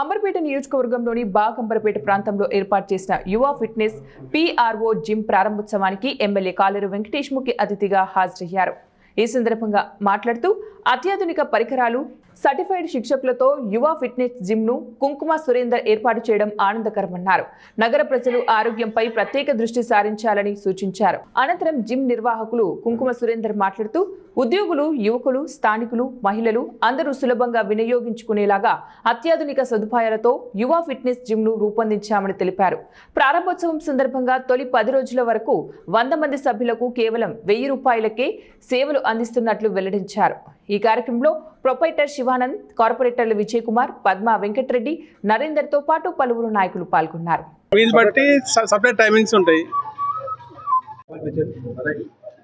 అంబర్పేట నియోజకవర్గంలోని బాగంబరపేట ప్రాంతంలో ఏర్పాటు చేసిన యువ ఫిట్నెస్ PRO జిమ్ ప్రారంభోత్సవానికి ఎమ్మెల్యే కాలేరు వెంకటేష్ ముఖ్య అతిథిగా హాజరయ్యారు. ఈ సందర్భంగా మాట్లాడుతూ అత్యాధునిక పరికరాలు, సర్టిఫైడ్ శిక్షకులతో యువ ఫిట్నెస్ జిమ్ ను కుంకుమ సురేందర్ ఏర్పాటు చేయడం ఆనందకరమన్నారు. నగర ప్రజలు ఆరోగ్యంపై ప్రత్యేక దృష్టి సారించాలని సూచించారు. అనంతరం జిమ్ నిర్వాహకులు కుంకుమ సురేందర్ మాట్లాడుతూ ఉద్యోగులు, యువకులు, స్థానికులు, మహిళలు అందరూ సులభంగా వినియోగించుకునేలాగా అత్యాధునిక సదుపాయాలతో యువ ఫిట్నెస్ జిమ్ ను రూపొందించామని తెలిపారు. ప్రారంభోత్సవం సందర్భంగా తొలి 10 రోజుల వరకు 100 మంది సభ్యులకు కేవలం 1000 రూపాయలకే సేవలు అందిస్తున్నట్లు వెల్లడించారు. ఈ కార్యక్రమంలో ప్రొపైటర్ శివానంద్, కార్పొరేటర్లు విజయ్ కుమార్, పద్మ వెంకటరెడ్డి, నరేందర్ తో పాటు పలువురు నాయకులు పాల్గొన్నారు.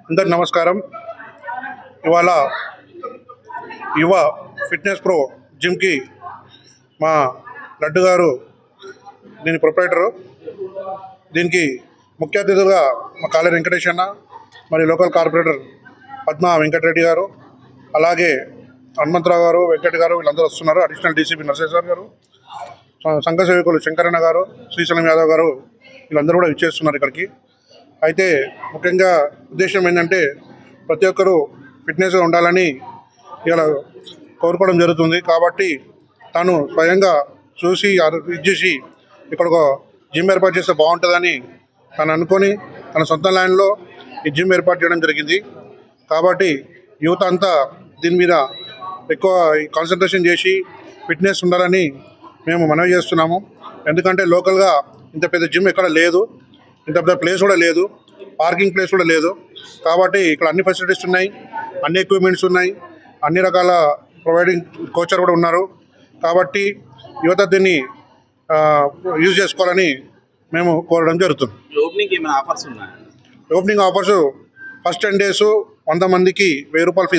అందరికీ నమస్కారం. ఇవాళ యువ ఫిట్నెస్ ప్రో జిమ్కి మా లడ్డు గారు దీని ప్రొపరేటరు, దీనికి ముఖ్య అతిథులుగా మా కాలేరు వెంకటేష్ అన్న, మరి లోకల్ కార్పొరేటర్ పద్మ వెంకటరెడ్డి గారు, అలాగే హనుమంతరావు గారు, వెంకట్ గారు, వీళ్ళందరూ వస్తున్నారు. అడిషనల్ DCP నరసేశ్వర్ గారు, సంఘ సేవకులు శంకరన్న గారు, శ్రీశైలం యాదవ్ గారు, వీళ్ళందరూ కూడా ఇచ్చేస్తున్నారు ఇక్కడికి. అయితే ముఖ్యంగా ఉద్దేశం ఏంటంటే ప్రతి ఒక్కరూ ఫిట్నెస్గా ఉండాలని ఇలా కోరుకోవడం జరుగుతుంది. కాబట్టి తాను స్వయంగా చూసి చేసి ఇక్కడ ఒక జిమ్ ఏర్పాటు చేస్తే బాగుంటుందని తను అనుకొని తన సొంత ల్యాండ్లో ఈ జిమ్ ఏర్పాటు చేయడం జరిగింది. కాబట్టి యువత అంతా దీని మీద ఎక్కువ కాన్సన్ట్రేషన్ చేసి ఫిట్నెస్ ఉండాలని మేము మనవి చేస్తున్నాము. ఎందుకంటే లోకల్గా ఇంత పెద్ద జిమ్ ఎక్కడ లేదు, ఇంత పెద్ద ప్లేస్ కూడా లేదు, పార్కింగ్ ప్లేస్ కూడా లేదు. కాబట్టి ఇక్కడ అన్ని ఫెసిలిటీస్ ఉన్నాయి, అన్ని ఎక్విప్మెంట్స్ ఉన్నాయి, అన్ని రకాల ప్రొవైడింగ్ కోచర్ కూడా ఉన్నారు. కాబట్టి యువత దీన్ని యూజ్ చేసుకోవాలని మేము కోరడం జరుగుతుంది. ఓపెనింగ్ ఆఫర్స్ ఫస్ట్ 10 days 100 మందికి 1000 రూపాయలు